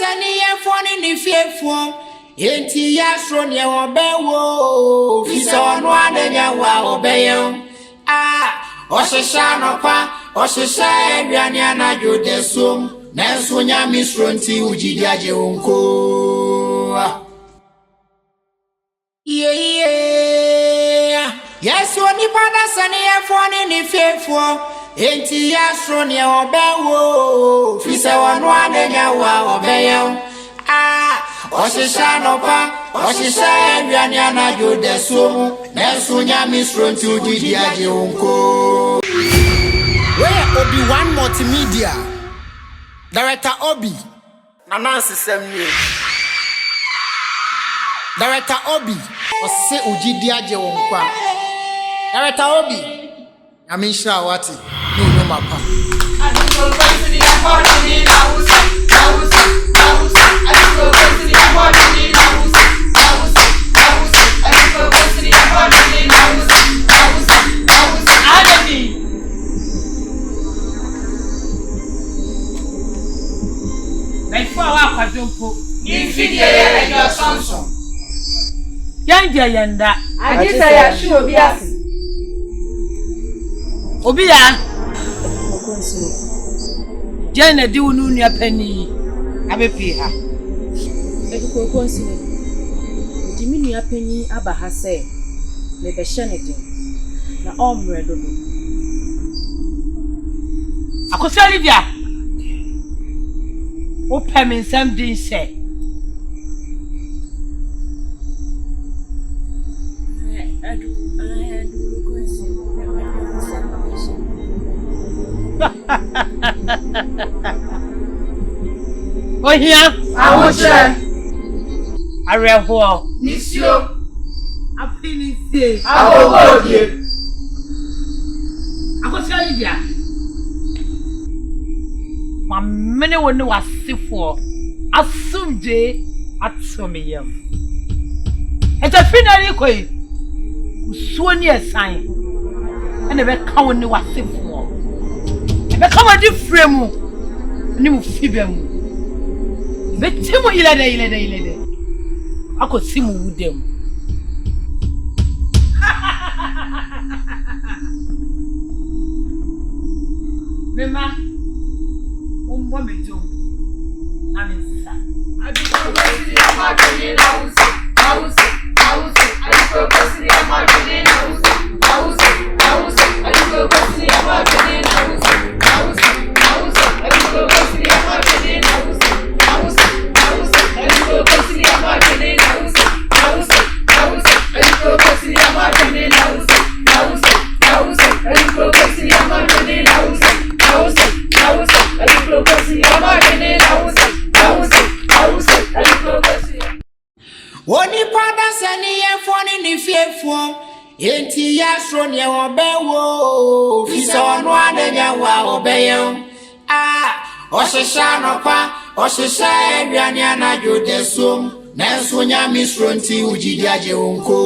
sani ye foni ni fiefo enti ya sro ne obewo fisa ono adenya wa obeyo oshisha no pa oshisha aduane anajo desom nanso nya misro nti Wogyedie Agye onko yes oni pada sani ye foni ni fiefo enti ya sro ne obewo fisa ono adenya wa obeyo oshisha no pa oshisha aduane anajo desom nanso nya misro nti Wogyedie Agye onko where Obi One Multimedia Director Obi Nancy Semni Director Obi ose Wogyedie Agye Nkwa Director Obi Amisha wati no mapa Yanja yanda Adisa ya shu obi asi obi ya Jana di unu nua pani abepi ha ekoko nsine di mi nua pani aba ha se me be hye ne din na omre dodo akosi Olivia o pemi nsam din se Ohia awuche areho nisio afinisi abogodie akosi Olivia mamene woni wasefo asumje atomiyam eta finally koi usuo ni esan ene be ka woni wasefo be ka wadi fremu ni mu fibem be timu ilede akosi mu wudem mema umbo mejo na misa adikogosiri amadini na usi adikogosiri amadini na usi adikogosiri amadini na usi adikogosiri amadini na usi adikogosiri amadini na usi adikogosiri amadini na usi adikogosiri amadini na usi Oni pada sani ye foni ni fiefo enti ya sro ne obewo fisa ono adenya wa obeyo oshisha no pa oshisha aduane anajo desom nanso nya misro nti Wogyedie Agye onko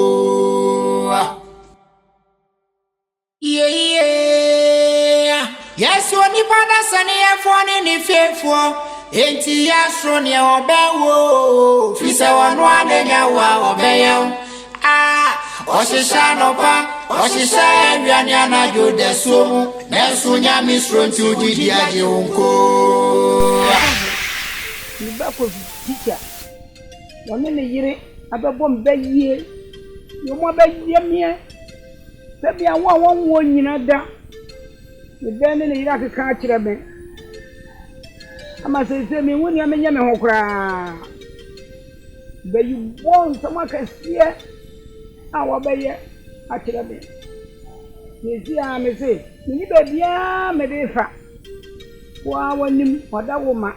yes oni pada sani ye foni ni fiefo enti ya sro ne obewo fisa ono adenya wa obeyo oshisha no pa oshisha aduane anajo desom nanso nya misro nti Wogyedie Agye onko ni ba ko teacher woni ne yire abebo mbayie yo mo bayie mie sabi awon won nyina da ni ben ne yire akeka akire me ama se me woni amenya me ho kra bayi bon sama kasie awo baye akire me yesi a me se ni ba bia me de fa wa wonim odawo ma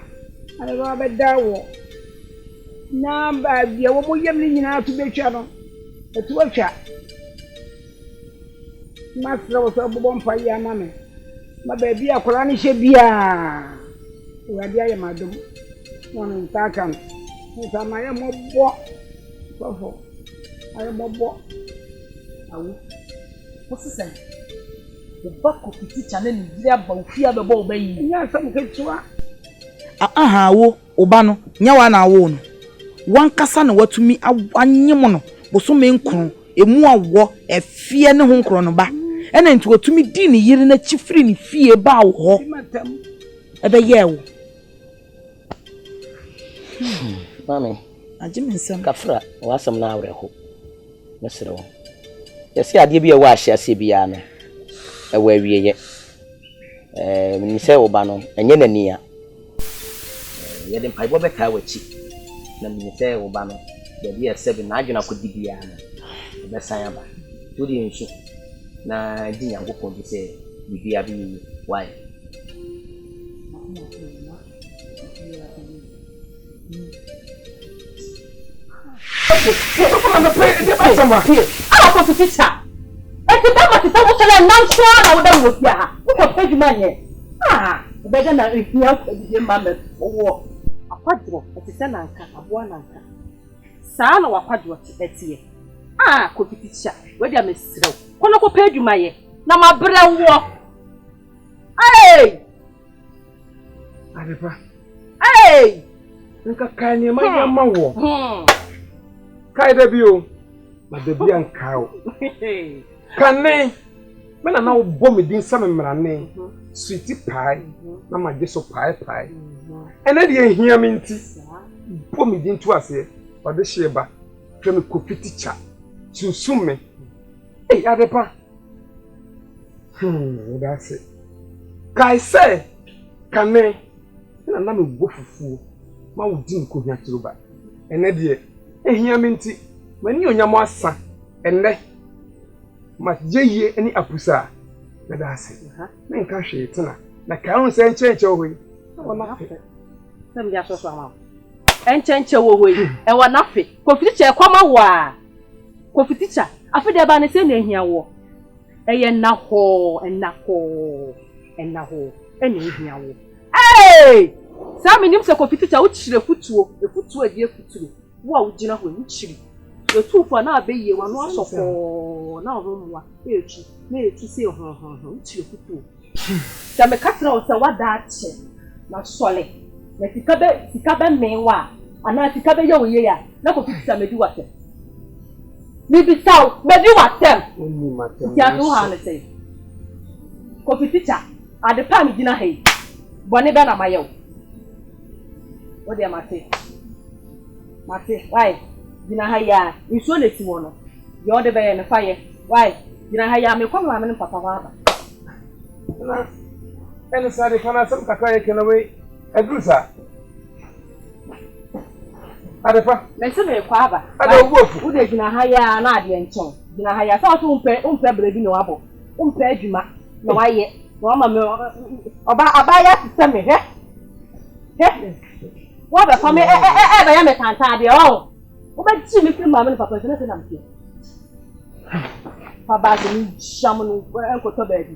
ana ba bedawo na ba bia wo moyem ni nyina to betwa no etu atwa masra wo so bobon pa ya ma me ma ba bia akora ni hye bia urade aye madum won ntakan nta ma ye mobo sofo aye mobo awu posisen the back of the teacher na ni dire aba ofia bebo obayi nya sam ketua aha wo oba no nya wa na wo no wankasa na watumi anyem no bosome nkron emu awo efie ne ho nkron no ba ena nti watumi di ne yire na chifiri ne fie ba wo ho ebe ye wo mami agye nsem kafra wasam na awreho mesrewo yesi ade bi e wa ahyiase bia no e wa wieye ni se oba no enye nani a ye de mpaibo beka wachi na ni se oba no de bi ese na adwena kodi bia no be san aba todi nsu na di nyankopon bi se bibia bi why Adepa. Nka kanye ma wo. Kai da biyo. Ma da biyan kawo. Kanne. Mena na wo bɔ me din sa me mrane. Sweetie pie. Na ma je so pie. Ena de ehia me nti. Bɔ me din tu ase. O de sheba. Twa me kofi teacher. Sunsum me. Adepa. That's it. Kai say. Kanne. Na me go fufu. Ma wo din ko hia tiroba. Ena de ehia me nti. Mani onyamo asa. Enne. Ma jeye ani apusa. Na dase. Na nka hwe tena. Na ka ho se nche ho. Wona fe. Sam ja so ama. Enche wo ho yi. E wona fe. Kofiti che kwama wo a. Kofiti cha. Afide ba ne se na ehia wo. Eye na ho, ena ho. Ene ehia wo. Sami nim se kofiti cha wo chire futuo. Efutuo adi futuo. Wo a wo gina ho ni chire. The two for now be ye one was of now room etu na etu say chi futu da me katra o se wada ache na sole na sikabe menwa ana sikabe ye oye ya na ko fitisa medi watem ni bi saw medi watem Oni matem ti atu ha ne say ko fitisa Adepa mi gina hey bone be na mayew o de mate why Dina haya nsuo leti wono ye ode be ye ne faye why dina haya me kwa ma me papa wa ba ene sare fana sam kaka ye kenawe agrusa Adepa me se me kwa ba ada obuofu wo de dina haya na ade enchon dina haya sa so umpe brebi ne wabo umpe adwuma na waye na ma me oba abaya tse me he wa ba fa me ba ya me tanta de o Oba ti mi firi mama ni papa se na se na mtie. Papa se ni shamu no enkoto baabi.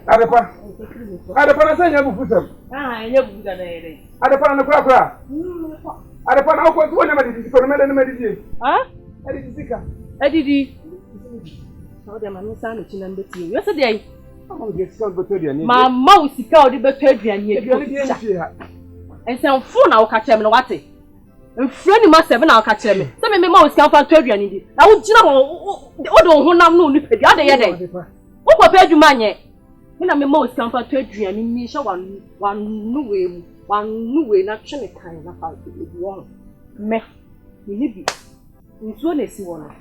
Adepa na se nya bu fusam. Nya bu da na yere. Adepa na kura. Adepa na ko tu na ma di ko na ma di. Edidi. So de ma no sa no chi na mbeti. Yo se de ai. Mama de sika beto aduane. Mama o sika o de beto aduane e. Ensen fu na wo ka chem no wate. Mfreni ma 7 na aka kire me. Se me ma o sika fa to aduane di. Na wo gina wo de ho nam no ni pedi. Ade ye den. Wo ko pe adwuma nye. Me na me ma o sika fa to aduane ni hye wanu we mu. Wanu we na twene kan na fa ebi wo. Me ni bi. Nsuo na esi wo no.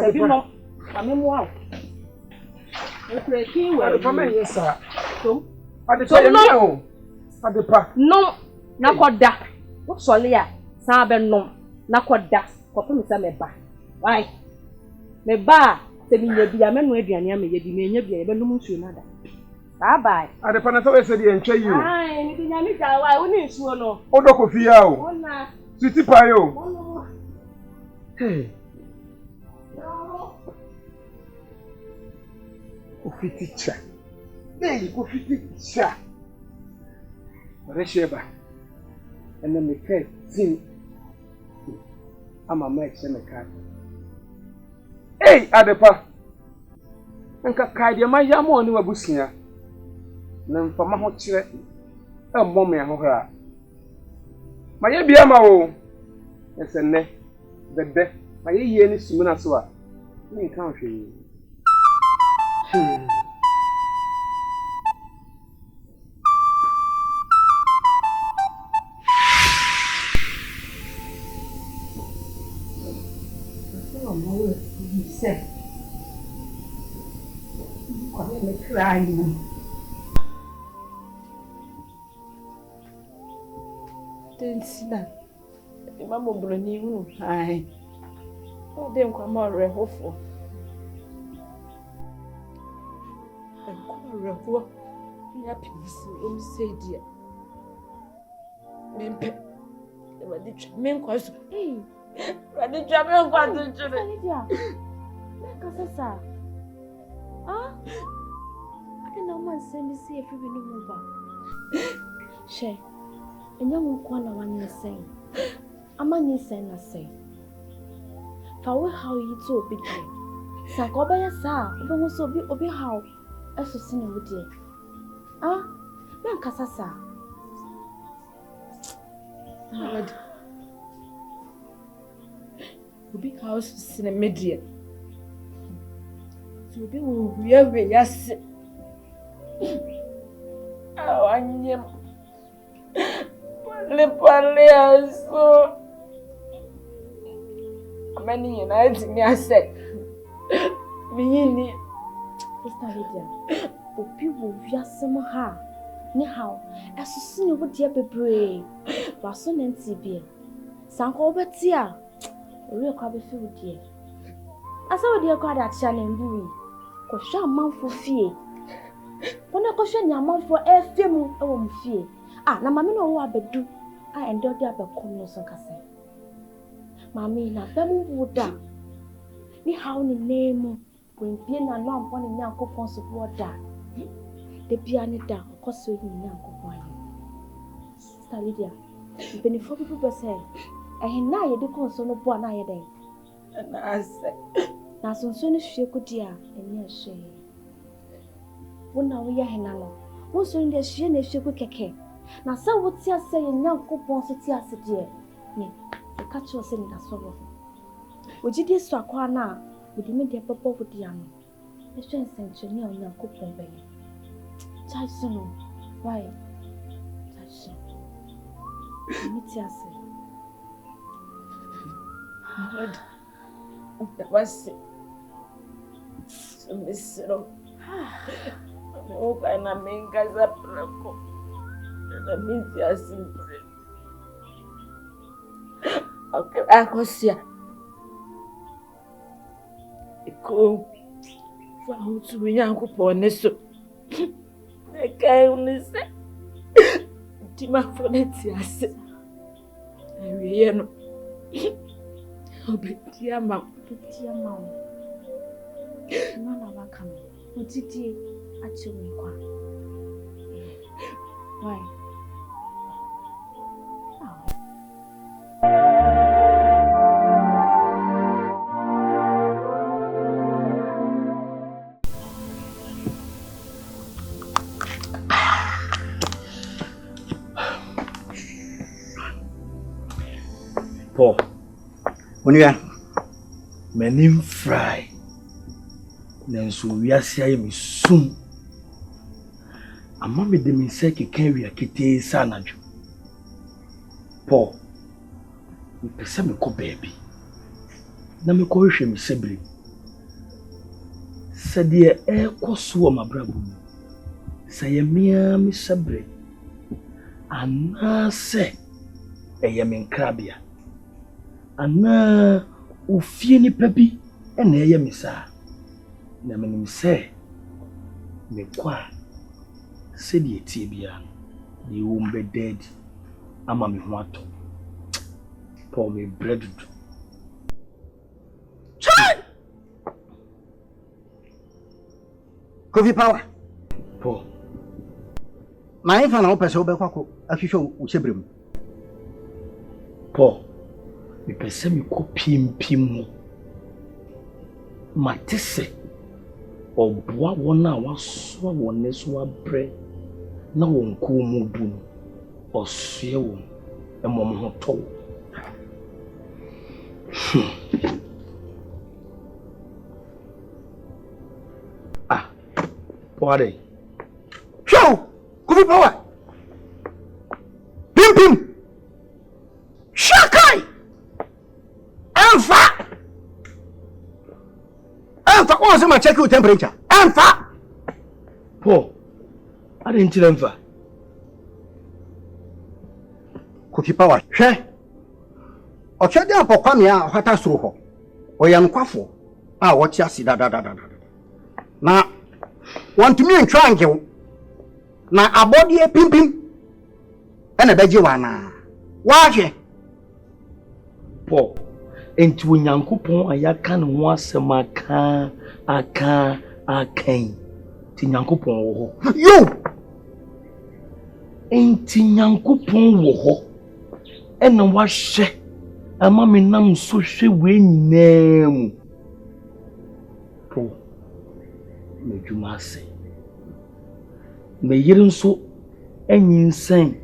Se bi no. Ame mo aw. Ekure ki we. Adepa me yesa. So. Adepa ye me o. Adepa. No. Na koda. Wo sole a sa be nom na koda ko fu mi sa me ba why me ba se mi nya bia me no aduane am ye di me nya bia ye be nom nsuo na da bye bye Adepa na so we se di entwa yi o ai mi nya mi da why wo ni nsuo no odo ko fi ya o ona sweetie pie o Kofi cha kofi cha Resheba and then the cat sing. I'm a match and a cat. Hey, Adepa. And Kakai, my yam on your bushia. Then for my hot chair. Mom ya hokra. Ma ye bia ma wo. Esenne. Bede. Ma ye ye ni sumuna so a. Ni kan hwe. Crying. Didn't see that. Mamma Bruni, I didn't come out hopeful. And call happiness, say, dear. Men cause, hey, Raddy Jamaican was the Lydia. Cassa. Ah, I don't know, man, send me see if you will move back. She, and young Nkwa one is saying. A man is saying, I say. For how you two be there. Sakoba ya sa, even so be obi how, as to sing with you. Ah, man, Cassasa. Lord, obi house in a media. To be where yes. Oh, I am. Pale, so many united me, I said. Me, Mr. Lydia, but people just somehow. Anyhow, as soon as you would be brave, but soon and see beer. Sanko Betia, real crabby food, dear. I saw dear God at Shannon Bui. Question month for fear. When I question your mouth for a film, I won't fear. Ah, na mammy know what I do. I endure the upper corners on Cassay. Mammy, na Bemu would da. Ni how ni name when being a lump one in young coupons of water. The piano down, cause we in young coupon. Lydia, you've been 4 people say, and now you do console no one I day. And I said, now soon as she could dear, and yes, she. When now we are henalo, also in the she and she could cake. Now, so what's your saying young coupons to tears, dear? Me, the catch was saying that so. Wogyedie Agye, with the media papa with the army. The strength sent you near young coupon baby. Jason, why? Jason. Mitiase. Lord, that was it. So, Miss Row. Oh, and I mean, guys, up. And Mitiase. Okay, I was here. Go for how to be young upon this. I can't only say, Tima for Netias. And we are not. Oh, but dear mom, none of our coming. What did you actually Nkwa? Why? Paul, when you are my name Fry, then so we are seeing me soon. A mammy de me say ki carry a kitty sanaju. Paul, we pesa me ko baby. Na me ko hwe me sebri. Said ye e koso ma brabu. Say ye mia me sebre. Ana se e ye me nkrabia. Ana ofie ni papi e na ye me sa. Na me nim se me kwa said ye tie bia the wombe dead ama me ho ato. Paul me bread. Coffee power. Paul. My infant open so be kwako ahwehwe wo chebrem. Paul. Me pese me ko pimpim. Matese. Oboa wona waso wone so abre na wonko mu bu. ɔsoɛ wo ɛmɔ ho tɔ wo. What? Show! Kubi power! Pim pim! Shakai! Alpha! Alpha! Oh, someone check your temperature. Alpha! Paul, I didn't tell Alpha. Kubi power. She? O chede apo kwame a hata soro ho. O ya nkwafo. Ah, what ya si da. Na want me and try and na abodi e pimpim ena beje wana waje Paul enti Onyankopon ayaka ne ho asem akan ti Nyankopon wo ho yo enti Nyankopon wo ho ena wahye ama me nam so hwe we nyinaa mu Paul medjuma ase me yiri nso enyinsen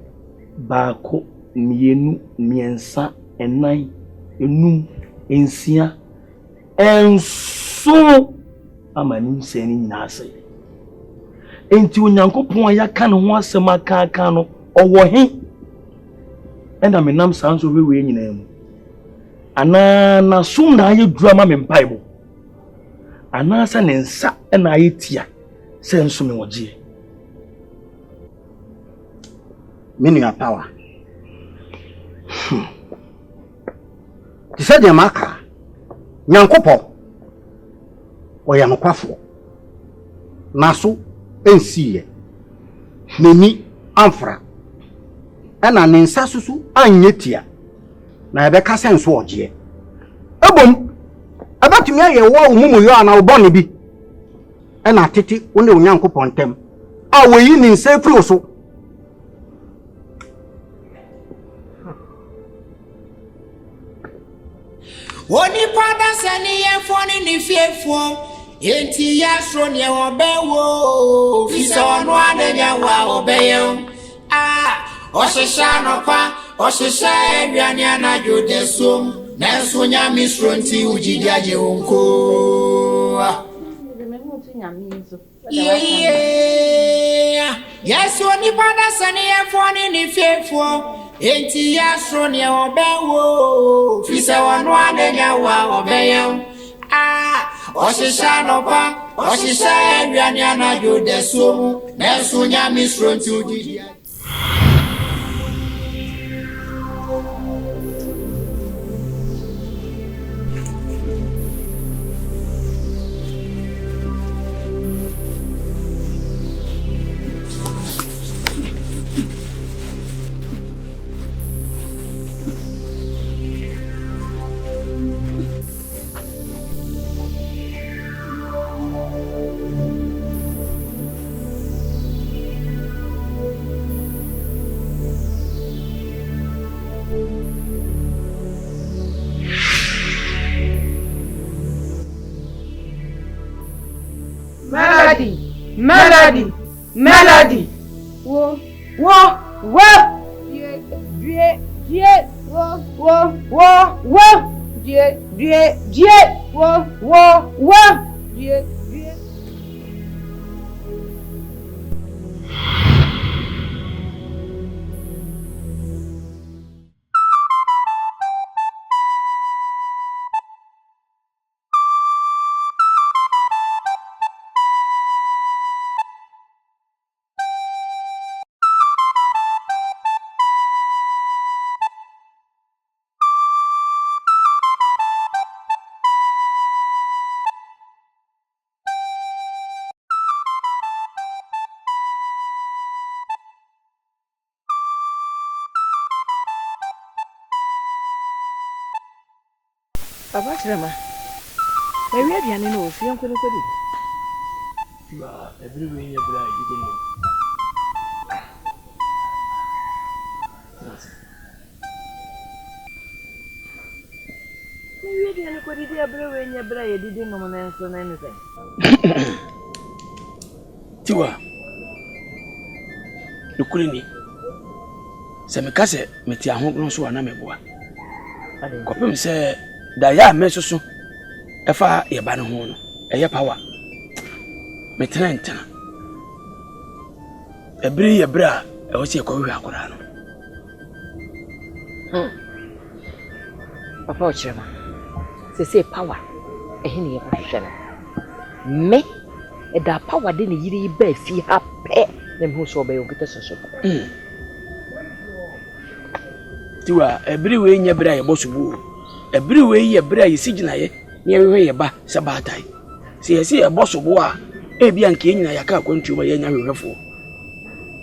baako mienu miensa enan enum ensia enso amani nseni nyina ase enti Onyankopon ayaka ne ho asem aka no owo he enda me nam sanso wewe nyina mu ana na sum na aye durama me mpaibo ana sa ne nsa na aye tia se nso me wogie menu ya power Tise de maka Nyankopon oya nokwafo naso ensiye neni amfra ena ne nsa susu anyetia na ebeka senso ogie ebom abatumi aye wo umumu yo ana obone bi ena tete one Onyankopon tem a woyi ni nsa firi so Oni pada sani ye foni ni fiefo enti ya so ne obewo fisa onu adenya wa obeyo oshisha no kwa oshisha aduane anajo desom nanso nya misronti Wogyedie Agye wonko yes oni pada sani ye foni ni fiefo enti ya so ne obewo fisa onu adenya wa obeyo oshisha no kwa oshisha aduane anajo desom nanso nya misronti Wogyedie Melody. Wo. Papa Trema. Ewi aduane no ofie nkodi. Ba everywhere you bra you dey know. Ewi aduane kodi dey everywhere nya bra ye didi no mo na so na ni se. Tiwa. Nukuri ni. Se me kase meti ahono so ana meboa. Kopem se da ya mesoso efa ye ba ne ho no. Eye power. Metena ntena. Ebri ye bra e wo se ko hwe akora no. Papa ochirema. Se power ehine ye hwehwe no. Me e da power de ne yiri ba fi ha pe na me ho so ba yo kete soso. Tiwa ebri we nya bra ye bosubu. Ebri we ye bra ye sigina ye ne hwe ye ba se ba atai. Se ye se ye bosubu a ebia nke nyina ya ka kwantu ba ye nya hwehwefo.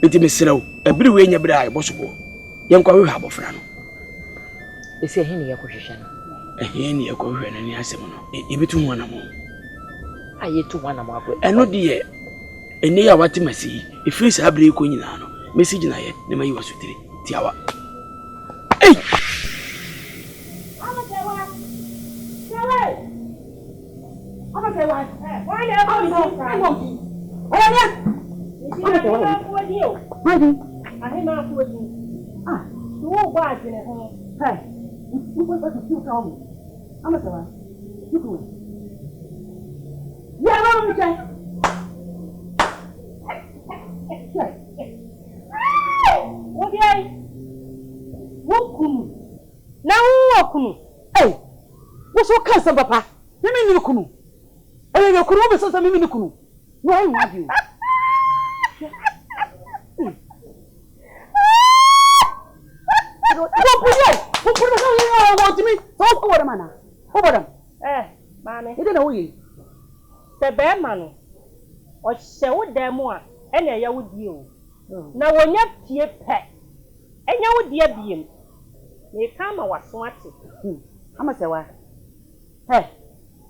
Enti mesrew ebri we nya bra ye bosubu. Ye nkwa hwe abofra no. Ese ehine ye hwehwe no. Ehine ye ko hwe na ni asem no. Ebitu ho na mo. Ayetu wana mo akwa. Eno de ene ya wate masi. Efiri sa abre ko nyina no. Message na ye ne mayi wasutire. Tiawa. Hey! Wokunu. Na wokunu. Hey. Wo so kansa papa. Mimi ni kunu. Ye kunu be so mimi ni kunu. No ai ma bi. Wo so mi. So ko wora mana. Wo bodam. Mame. Ide na wo yi. Se be ma no. O hye wo demu a ene ya wo die o. Na wonya tie pe. Enya wo die biem. Me kama waso ate. Ama se wa.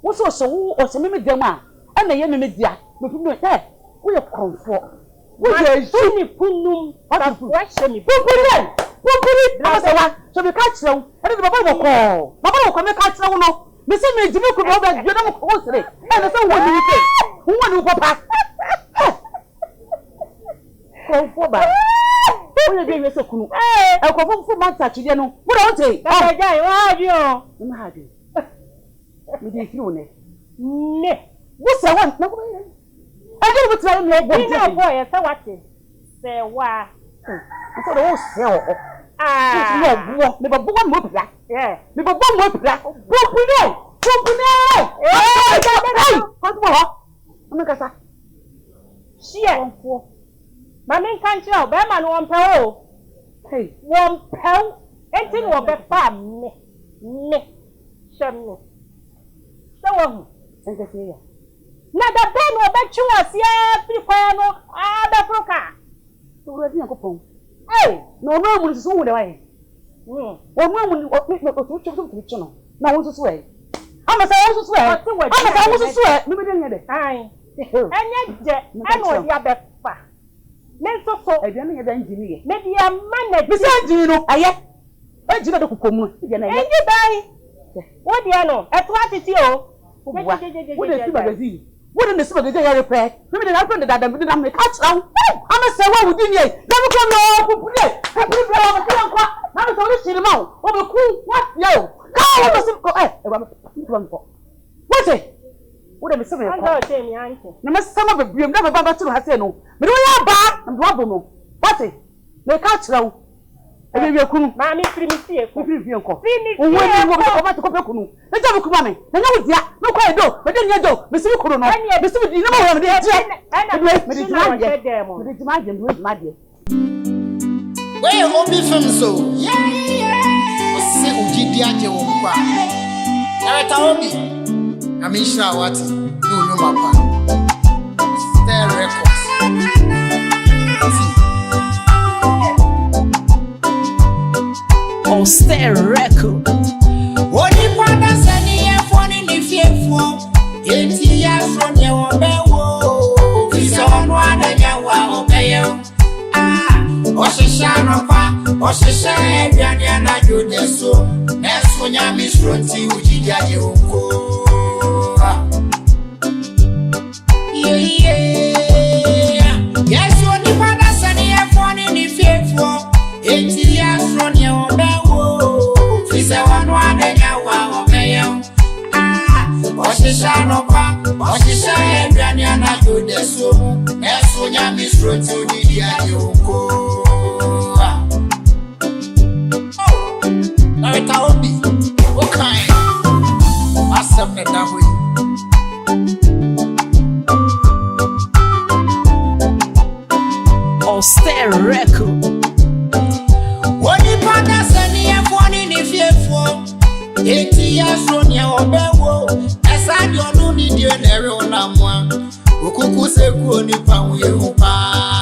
Wo so wo o se mimi dem a ana ye mimi dia. Me fu me wo ye konfo. Wo ye su ni punum. Ba hye mi. Pumpuri. Ama se wa. So me ka kirew. Ene baba wo ko. Baba wo ko me ka kirew no. Me se me jimi ko do ba gbe na ko sere. Ene se wo ni ke. Wo ni ko pa. Konfo ba. Oye be wese kunu. Ekofo fu man sachide no. Wo do te. Ka jai wa bi o. Ma ha bi. Mi di fi one. Ne. Wo se wa na ko be. Ade wo tra me go. Ni na boy e se wate. Se wa. So do wo se o. Wo buo. Me ba buo mo pia. Me ba buo mo pia. Pumpune. Ko to ho. Ame kasa. Shie. Konfo. Mami kanchi o be ma no wonpe o. Hey, wonpe. Enti no be pa me. Shemu. So enke se ya. Na da be no be twu asia fi kwa no abafroka. So di yakopon. Hey, no mu so wo de wa ye. Wo mu o tu no. Na wo so e. Ama sa wo so e. Ama sa wo so e. Me be de nye de. Ai. Enye je eno dia be fa. Menso so ebian ye dan jini ye me dia manage bi se jini no aye ejina de kokomu bia na ye enji bai wo dia no eto atiti o wo de si magazine wo de si magazine ya repair me de na friend da me de na me catch down ama se wa wudi ni e da me ko no pupude pupude bra ma kila kwa na me so ni shiri ma o be ku what yo ka wo so ko e wa me ko wo se wo de me se me ko na me sama be biem da me ba turu ha se no me do ya ba ndo abo no what me catch down e be kunu ma mi primitie ko primitie ko o wo ni wo ba to ko be kunu e ja be kuma me na nya wo dia me ko edo me de nya do me se kunu no me se di na ma wo me de dia me de di ma je we obi film so o se Wogyedie Agye wo kwa ta obi na me sha what no no mapa Star Records on Star Record. Oni kwada sani ye foni ni fiefo. Enti ya sonye obewo. Fiso onu adanya wa obeyo. Oshisha nopa, oshisha ebiani anajo deso. Neso nyami shronti Wogyedie Agye unko. Yes, oni kwada sani ye foni ni fiefo. Enti ya Sonya Mistro to Wogyedie Agye Oko. Erika Obi, okay. Asem na dawe. Austere record. Woni pada sani e foni ni fiefo. Eti ya sonia obewo. Esa di onu ni die na re onamwa. Okuku seku oni pa wo ye upa.